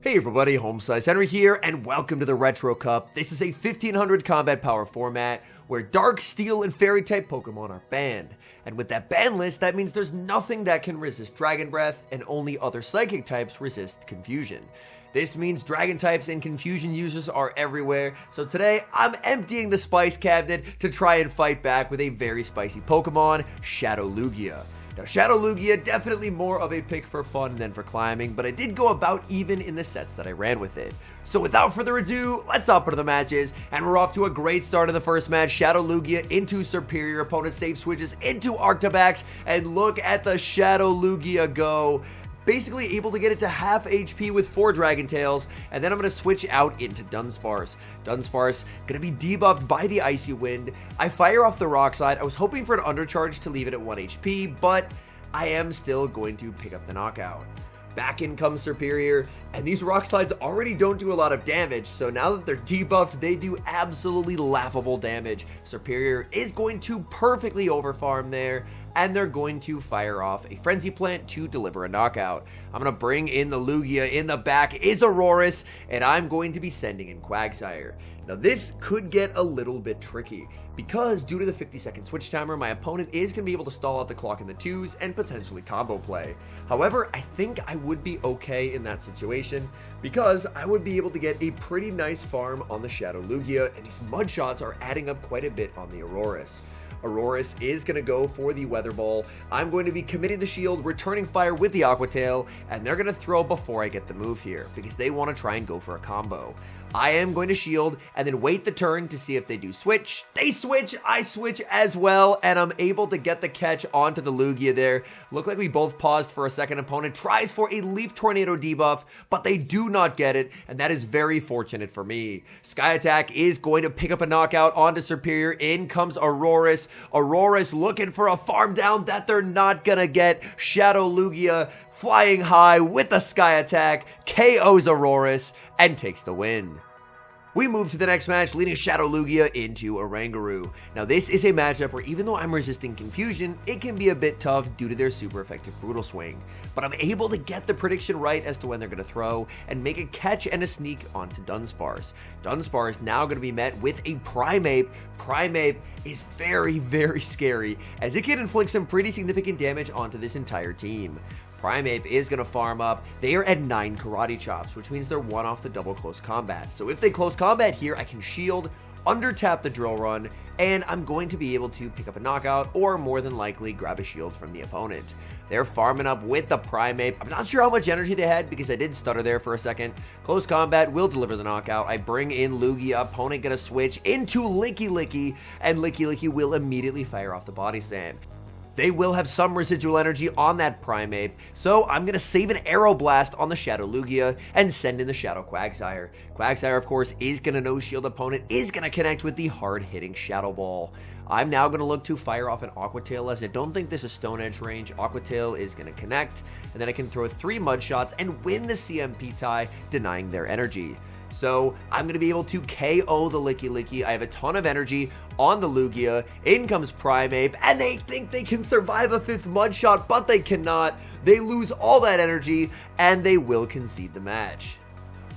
Hey everybody, HomeSliceHenry here, and welcome to the Retro Cup. This is a 1500 combat power format where Dark, Steel, and Fairy type Pokemon are banned. And with that ban list, that means there's nothing that can resist Dragon Breath, and only other Psychic types resist Confusion. This means Dragon types and Confusion users are everywhere, so today I'm emptying the Spice Cabinet to try and fight back with a very spicy Pokemon, Shadow Lugia. Now, Shadow Lugia, definitely more of a pick for fun than for climbing, but I did go about even in the sets that I ran with it. So without further ado, let's hop into the matches, and we're off to a great start in the first match. Shadow Lugia into Superior, opponent safe switches into Arctobax, and look at the Shadow Lugia go. Basically able to get it to half HP with 4 Dragon Tails, and then I'm going to switch out into Dunsparce. Dunsparce going to be debuffed by the Icy Wind. I fire off the Rock Slide. I was hoping for an undercharge to leave it at 1 HP, but I am still going to pick up the knockout. Back in comes Superior, and these Rock Slides already don't do a lot of damage, so now that they're debuffed, they do absolutely laughable damage. Superior is going to perfectly overfarm there, and they're going to fire off a Frenzy Plant to deliver a knockout. I'm going to bring in the Lugia. In the back is Aurorus, and I'm going to be sending in Quagsire. Now this could get a little bit tricky, because due to the 50-second switch timer, my opponent is going to be able to stall out the clock in the 2s and potentially combo play. However, I think I would be okay in that situation, because I would be able to get a pretty nice farm on the Shadow Lugia, and these mud shots are adding up quite a bit on the Aurorus. Aurorus is going to go for the Weather Ball. I'm going to be committing the shield, returning fire with the Aqua Tail, and they're going to throw before I get the move here, because they want to try and go for a combo. I am going to shield and then wait the turn to see if they do switch. They switch, I switch as well, and I'm able to get the catch onto the Lugia there. Look like we both paused for a second. Opponent tries for a Leaf Tornado debuff, but they do not get it, and that is very fortunate for me. Sky Attack is going to pick up a knockout onto Superior. In comes Aurorus. Aurorus looking for a farm down that they're not gonna get. Shadow Lugia flying high with the Sky Attack, KOs Aurorus, and takes the win. We move to the next match, leading Shadow Lugia into Oranguru. Now this is a matchup where even though I'm resisting Confusion, it can be a bit tough due to their super effective Brutal Swing. But I'm able to get the prediction right as to when they're going to throw and make a catch and a sneak onto Dunsparce. Dunsparce now going to be met with a Primeape. Primeape is very, very scary as it can inflict some pretty significant damage onto this entire team. Primeape is going to farm up. They are at 9 Karate Chops, which means they're 1 off the double close combat. So if they close combat here, I can shield, under tap the Drill Run, and I'm going to be able to pick up a knockout or more than likely grab a shield from the opponent. They're farming up with the Primeape. I'm not sure how much energy they had because I did stutter there for a second. Close combat will deliver the knockout. I bring in Lugia. Opponent going to switch into Licky Licky, and Licky Licky will immediately fire off the Body Slam. They will have some residual energy on that Primeape, so I'm going to save an Arrow Blast on the Shadow Lugia and send in the Shadow Quagsire. Quagsire, of course, is going to no-shield opponent, is going to connect with the hard-hitting Shadow Ball. I'm now going to look to fire off an Aqua Tail, as I don't think this is Stone Edge range. Aqua Tail is going to connect, and then I can throw 3 Mud Shots and win the CMP tie, denying their energy. So I'm going to be able to KO the Licky Licky. I have a ton of energy on the Lugia. In comes Primeape, and they think they can survive a 5th Mud Shot, but they cannot. They lose all that energy, and they will concede the match.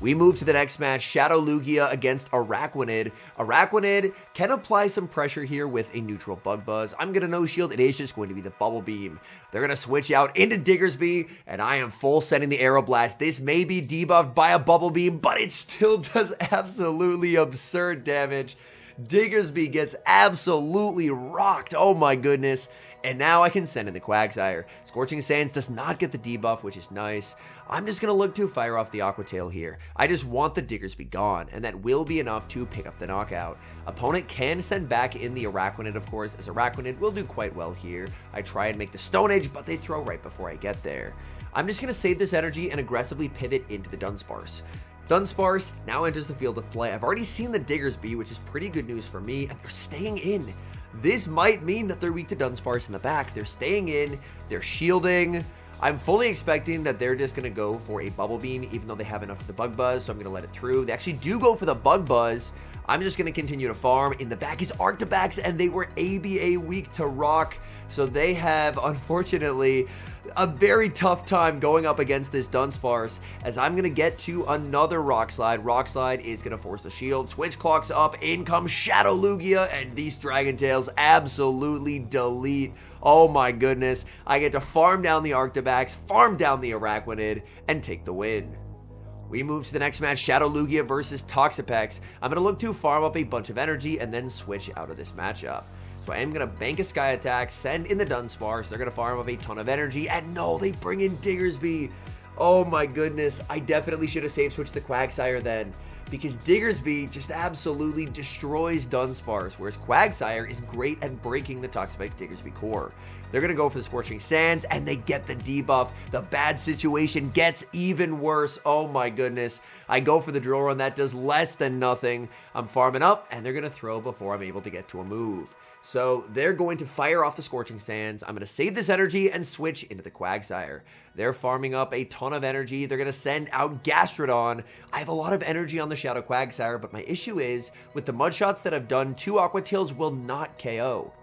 We move to the next match, Shadow Lugia against Araquanid. Araquanid can apply some pressure here with a neutral Bug Buzz. I'm going to no-shield. It is just going to be the Bubble Beam. They're going to switch out into Diggersby, and I am full sending the Aero Blast. This may be debuffed by a Bubble Beam, but it still does absolutely absurd damage. Diggersby gets absolutely rocked. Oh my goodness. And now I can send in the Quagsire. Scorching Sands does not get the debuff, which is nice. I'm just going to look to fire off the Aqua Tail here. I just want the Diggersby gone, and that will be enough to pick up the knockout. Opponent can send back in the Araquanid, of course, as Araquanid will do quite well here. I try and make the Stone Age, but they throw right before I get there. I'm just going to save this energy and aggressively pivot into the Dunsparce. Dunsparce now enters the field of play. I've already seen the Diggersby, which is pretty good news for me, and they're staying in. This might mean that they're weak to Dunsparce in the back. They're staying in, they're shielding. I'm fully expecting that they're just going to go for a Bubble Beam, even though they have enough for the Bug Buzz, so I'm going to let it through. They actually do go for the Bug Buzz. I'm just going to continue to farm. In the back is Arctibax, and they were ABA weak to Rock, so they have, unfortunately, a very tough time going up against this Dunsparce, as I'm going to get to another Rock Slide. Rock Slide is going to force the shield. Switch clocks up. In comes Shadow Lugia, and these Dragon Tails absolutely delete. Oh my goodness. I get to farm down the Arctibax, farm down the Araquanid, and take the win. We move to the next match, Shadow Lugia versus Toxapex. I'm going to look to farm up a bunch of energy and then switch out of this matchup. So I am going to bank a Sky Attack, send in the Dunsparce. They're going to farm up a ton of energy, and no, they bring in Diggersby. Oh my goodness, I definitely should have save switched the Quagsire then, because Diggersby just absolutely destroys Dunsparce, whereas Quagsire is great at breaking the Toxapex Diggersby core. They're going to go for the Scorching Sands, and they get the debuff. The bad situation gets even worse. Oh my goodness. I go for the Drill Run. That does less than nothing. I'm farming up, and they're going to throw before I'm able to get to a move. So they're going to fire off the Scorching Sands. I'm going to save this energy and switch into the Quagsire. They're farming up a ton of energy. They're going to send out Gastrodon. I have a lot of energy on the Shadow Quagsire, but my issue is, with the Mud Shots that I've done, 2 Aqua Tails will not KO.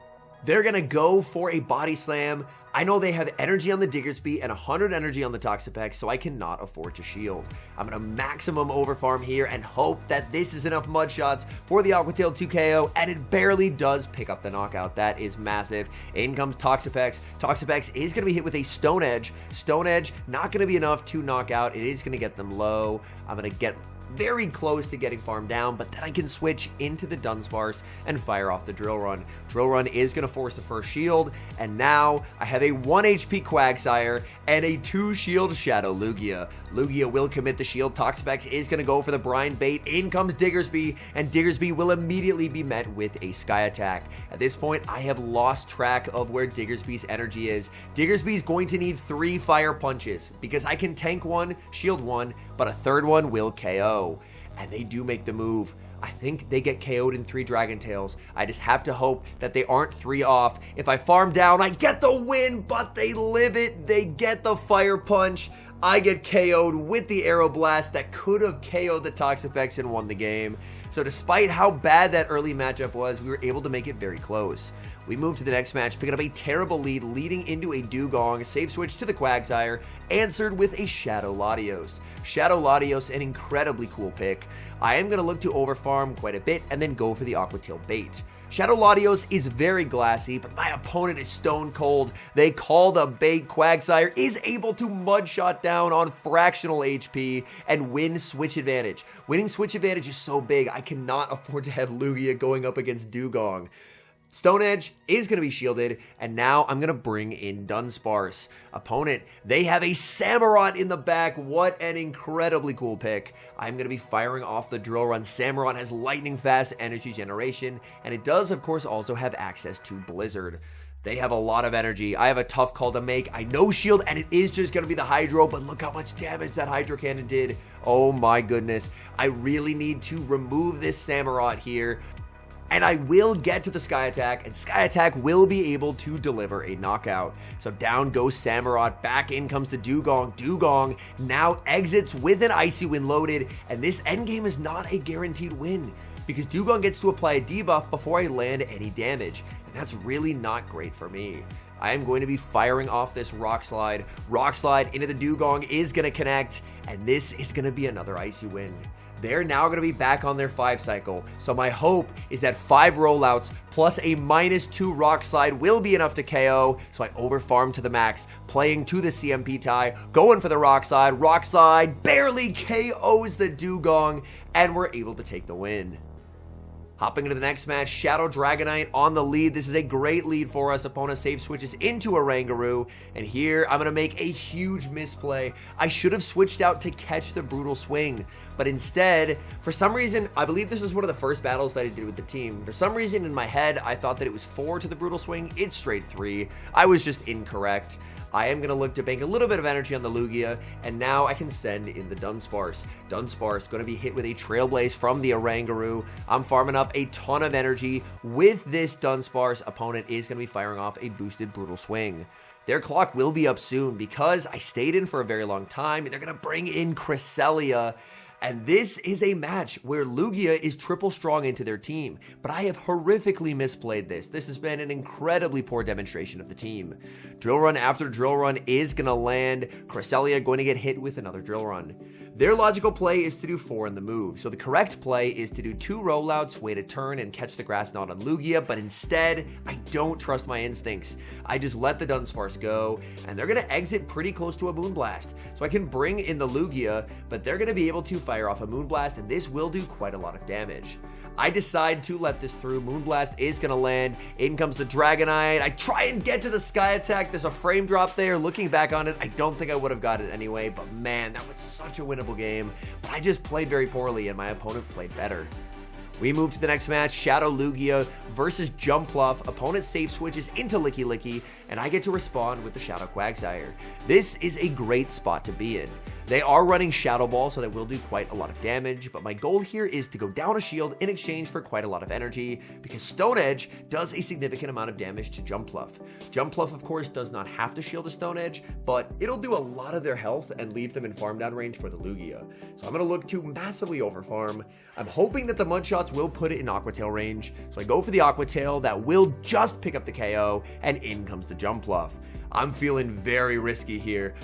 They're going to go for a Body Slam. I know they have energy on the Diggersby and 100 energy on the Toxapex, so I cannot afford to shield. I'm going to maximum overfarm here and hope that this is enough Mud Shots for the Aqua Tail to KO, and it barely does pick up the knockout. That is massive. In comes Toxapex. Toxapex is going to be hit with a Stone Edge. Stone Edge, not going to be enough to knock out. It is going to get them low. I'm going to get very close to getting farmed down, but then I can switch into the Dunsparce and fire off the Drill Run. Drill Run is going to force the first shield, and now I have a 1 HP Quagsire and a 2 shield Shadow Lugia. Lugia will commit the shield. Toxapex is going to go for the Brine Bait. In comes Diggersby, and Diggersby will immediately be met with a Sky Attack. At this point, I have lost track of where Diggersby's energy is. Diggersby is going to need 3 Fire Punches, because I can tank 1, shield 1, but a 3rd one will KO. And they do make the move. I think they get KO'd in 3 Dragon Tails. I just have to hope that they aren't 3 off. If I farm down, I get the win, but they live it. They get the Fire Punch. I get KO'd with the Aeroblast that could have KO'd the Toxapex and won the game. So despite how bad that early matchup was, we were able to make it very close. We move to the next match, picking up a terrible lead, leading into a Dewgong. Save switch to the Quagsire, answered with a Shadow Latios. Shadow Latios, an incredibly cool pick. I am going to look to overfarm quite a bit and then go for the Aqua Tail bait. Shadow Latios is very glassy, but my opponent is stone cold. They call the bait. Quagsire is able to Mud Shot down on fractional HP and win Switch Advantage. Winning Switch Advantage is so big, I cannot afford to have Lugia going up against Dewgong. Stone Edge is going to be shielded, and now I'm going to bring in Dunsparce. Opponent, they have a Samurott in the back. What an incredibly cool pick. I'm going to be firing off the Drill Run. Samurott has lightning fast energy generation, and it does, of course, also have access to Blizzard. They have a lot of energy. I have a tough call to make. I know shield, and it is just going to be the Hydro, but look how much damage that Hydro Cannon did. Oh my goodness. I really need to remove this Samurott here. And I will get to the Sky Attack, and Sky Attack will be able to deliver a knockout. So down goes Samurott, back in comes the Dewgong. Dewgong now exits with an Icy Wind loaded, and this endgame is not a guaranteed win, because Dewgong gets to apply a debuff before I land any damage, and that's really not great for me. I am going to be firing off this Rock Slide. Rock Slide into the Dewgong is going to connect, and this is going to be another Icy Wind. They're now going to be back on their 5 cycle, so my hope is that 5 rollouts plus a -2 Rock Slide will be enough to KO, so I overfarm to the max, playing to the CMP tie, going for the Rock Slide. Rock Slide barely KOs the Dewgong, and we're able to take the win. Hopping into the next match, Shadow Dragonite on the lead. This is a great lead for us. Opponent save switches into Oranguru, and here I'm going to make a huge misplay. I should have switched out to catch the Brutal Swing, but instead, for some reason, I believe this was one of the first battles that I did with the team. For some reason in my head, I thought that it was 4 to the Brutal Swing. It's straight 3. I was just incorrect. I am going to look to bank a little bit of energy on the Lugia, and now I can send in the Dunsparce. Dunsparce going to be hit with a Trailblaze from the Oranguru. I'm farming up a ton of energy with this Dunsparce. Opponent is going to be firing off a boosted Brutal Swing. Their clock will be up soon because I stayed in for a very long time, and they're going to bring in Cresselia. And this is a match where Lugia is triple strong into their team, but I have horrifically misplayed this. This has been an incredibly poor demonstration of the team. Drill Run after Drill Run is going to land. Cresselia going to get hit with another Drill Run. Their logical play is to do 4 in the move, so the correct play is to do 2 rollouts, wait a turn, and catch the Grass Knot on Lugia, but instead, I don't trust my instincts. I just let the Dunsparce go, and they're going to exit pretty close to a Moonblast. So I can bring in the Lugia, but they're going to be able to fire off a Moonblast, and this will do quite a lot of damage. I decide to let this through. Moonblast is going to land. In comes the Dragonite. I try and get to the Sky Attack. There's a frame drop there. Looking back on it, I don't think I would have got it anyway, but man, that was such a winnable game. But I just played very poorly, and my opponent played better. We move to the next match, Shadow Lugia versus Jumpluff. Opponent safe switches into Licky Licky, and I get to respond with the Shadow Quagsire. This is a great spot to be in. They are running Shadow Ball, so that will do quite a lot of damage, but my goal here is to go down a shield in exchange for quite a lot of energy, because Stone Edge does a significant amount of damage to Jumpluff. Jumpluff, of course, does not have to shield a Stone Edge, but it'll do a lot of their health and leave them in farm down range for the Lugia. So I'm going to look to massively overfarm. I'm hoping that the Mud Shots will put it in Aqua Tail range, so I go for the Aqua Tail. That will just pick up the KO, and in comes the Jumpluff. I'm feeling very risky here.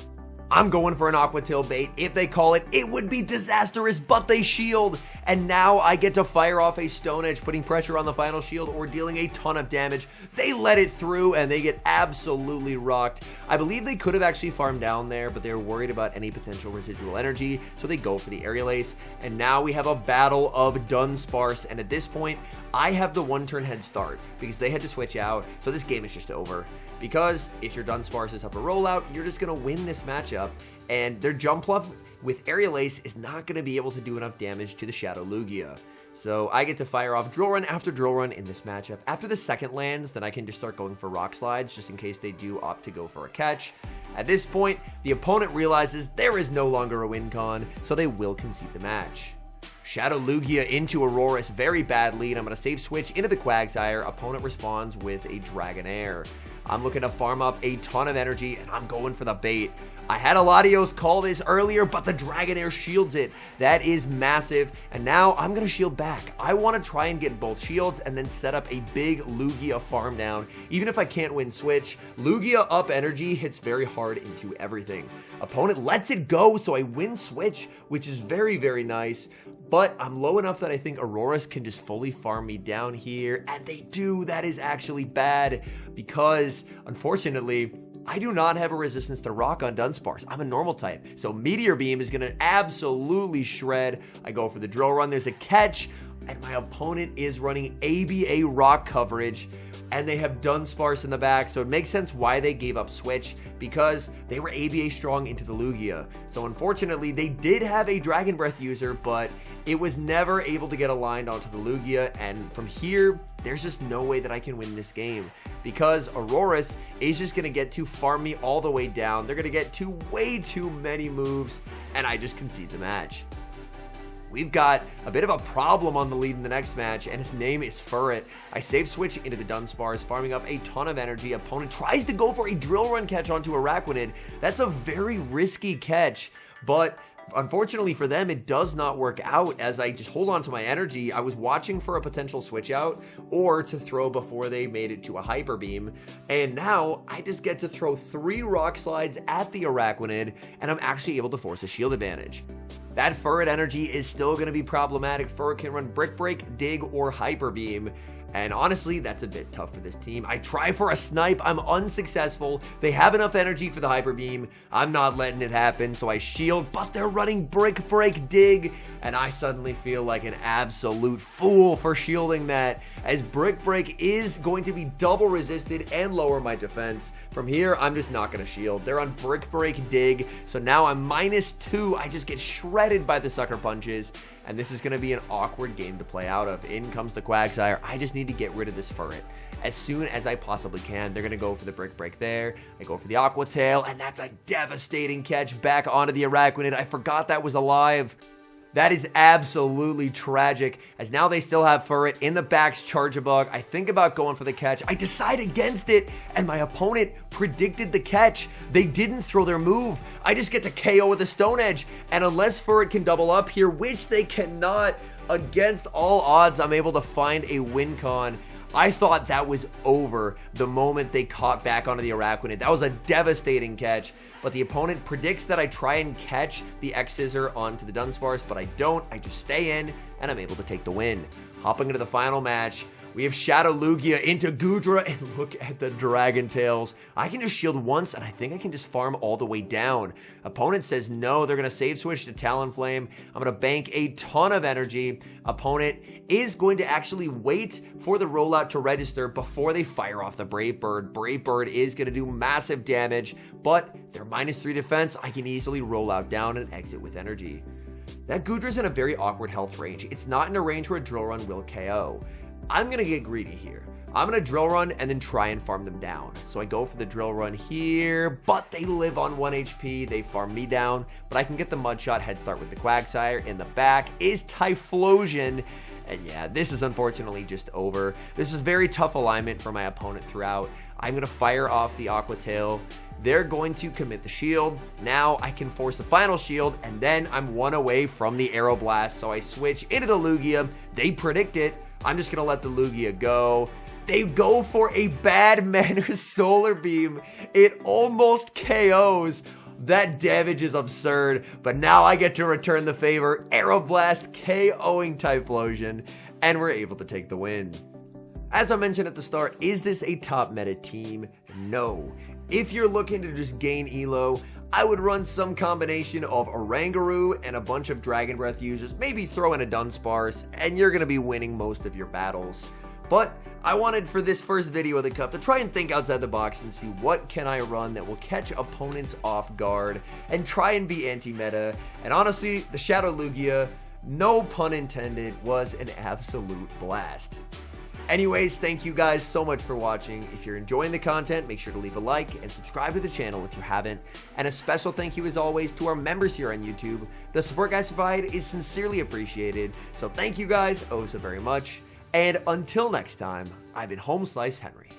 I'm going for an Aqua Tail bait. If they call it, it would be disastrous, but they shield. And now I get to fire off a Stone Edge, putting pressure on the final shield or dealing a ton of damage. They let it through, and they get absolutely rocked. I believe they could have actually farmed down there, but they're worried about any potential residual energy, so they go for the Aerial Ace. And now we have a battle of Dunsparce, and at this point, I have the 1-turn head start because they had to switch out, so this game is just over. Because if your Dunsparce is up a rollout, you're just going to win this matchup, and their Jumpluff with Aerial Ace is not going to be able to do enough damage to the Shadow Lugia. So I get to fire off Drill Run after Drill Run in this matchup. After the second lands, then I can just start going for Rock Slides, just in case they do opt to go for a catch. At this point, the opponent realizes there is no longer a win con, so they will concede the match. Shadow Lugia into Aurorus very badly, and I'm going to save switch into the Quagsire. Opponent responds with a Dragonair. I'm looking to farm up a ton of energy, and I'm going for the bait. I had a Latios call this earlier, but the Dragonair shields it. That is massive, and now I'm going to shield back. I want to try and get both shields and then set up a big Lugia farm down. Even if I can't win switch, Lugia up energy hits very hard into everything. Opponent lets it go, so I win switch, which is very, very nice. But I'm low enough that I think Aurorus can just fully farm me down here, and they do. That is actually bad because, unfortunately, I do not have a resistance to rock on Dunsparce. I'm a normal type, so Meteor Beam is going to absolutely shred. I go for the Drill Run. There's a catch, and my opponent is running ABA rock coverage, and they have Dunsparce in the back, so it makes sense why they gave up switch, because they were ABA strong into the Lugia. So unfortunately, they did have a Dragon Breath user, but it was never able to get aligned onto the Lugia, and from here, there's just no way that I can win this game, because Aurorus is just going to get to farm me all the way down. They're going to get to way too many moves, and I just concede the match. We've got a bit of a problem on the lead in the next match, and his name is Furret. I save switch into the Dunsparce, farming up a ton of energy. Opponent tries to go for a Drill Run catch onto Araquanid. That's a very risky catch, but unfortunately for them, it does not work out as I just hold on to my energy. I was watching for a potential switch out or to throw before they made it to a Hyper Beam, and now I just get to throw 3 Rock Slides at the Araquanid, and I'm actually able to force a shield advantage. That Furret energy is still going to be problematic. Furret can run Brick Break, Dig, or Hyper Beam. And honestly, that's a bit tough for this team. I try for a snipe. I'm unsuccessful. They have enough energy for the Hyper Beam. I'm not letting it happen, so I shield, but they're running Brick Break, Dig, and I suddenly feel like an absolute fool for shielding that, as Brick Break is going to be double resisted and lower my defense. From here, I'm just not going to shield. They're on Brick Break, Dig, so now I'm -2. I just get shredded by the Sucker Punches, and this is going to be an awkward game to play out of. In comes the Quagsire. I just need to get rid of this Furret as soon as I possibly can. They're going to go for the Brick Break there. I go for the Aqua Tail, and that's a devastating catch back onto the Araquanid. I forgot that was alive. That is absolutely tragic, as now they still have Furret in the back's Charjabug. I think about going for the catch. I decide against it, and my opponent predicted the catch. They didn't throw their move. I just get to KO with a Stone Edge, and unless Furret can double up here, which they cannot, against all odds, I'm able to find a win con. I thought that was over the moment they caught back onto the Araquanid. That was a devastating catch, but the opponent predicts that I try and catch the X-Scissor onto the Dunsparce, but I don't. I just stay in, and I'm able to take the win. Hopping into the final match, we have Shadow Lugia into Goodra, and look at the Dragon Tails. I can just shield once, and I think I can just farm all the way down. Opponent says no, they're going to save switch to Talonflame. I'm going to bank a ton of energy. Opponent is going to actually wait for the rollout to register before they fire off the Brave Bird. Brave Bird is going to do massive damage, but they're -3 defense. I can easily roll out down and exit with energy. That Goodra's in a very awkward health range. It's not in a range where a Drill Run will KO. I'm going to get greedy here. I'm going to Drill Run and then try and farm them down. So I go for the Drill Run here, but they live on 1 HP. They farm me down, but I can get the Mud Shot head start with the Quagsire. In the back is Typhlosion. And yeah, this is unfortunately just over. This is very tough alignment for my opponent throughout. I'm going to fire off the Aqua Tail. They're going to commit the shield. Now I can force the final shield, and then I'm 1 away from the Aeroblast. So I switch into the Lugia. They predict it. I'm just going to let the Lugia go. They go for a bad manner Solar Beam. It almost KOs. That damage is absurd, but now I get to return the favor. Aeroblast KOing Typhlosion, and we're able to take the win. As I mentioned at the start, is this a top meta team? No. If you're looking to just gain elo, I would run some combination of Oranguru and a bunch of Dragon Breath users, maybe throw in a Dunsparce, and you're going to be winning most of your battles. But I wanted for this first video of the cup to try and think outside the box and see what can I run that will catch opponents off guard and try and be anti-meta. And honestly, the Shadow Lugia, no pun intended, was an absolute blast. Anyways, thank you guys so much for watching. If you're enjoying the content, make sure to leave a like and subscribe to the channel if you haven't. And a special thank you as always to our members here on YouTube. The support guys provide is sincerely appreciated. So thank you guys oh so very much. And until next time, I've been HomeSliceHenry.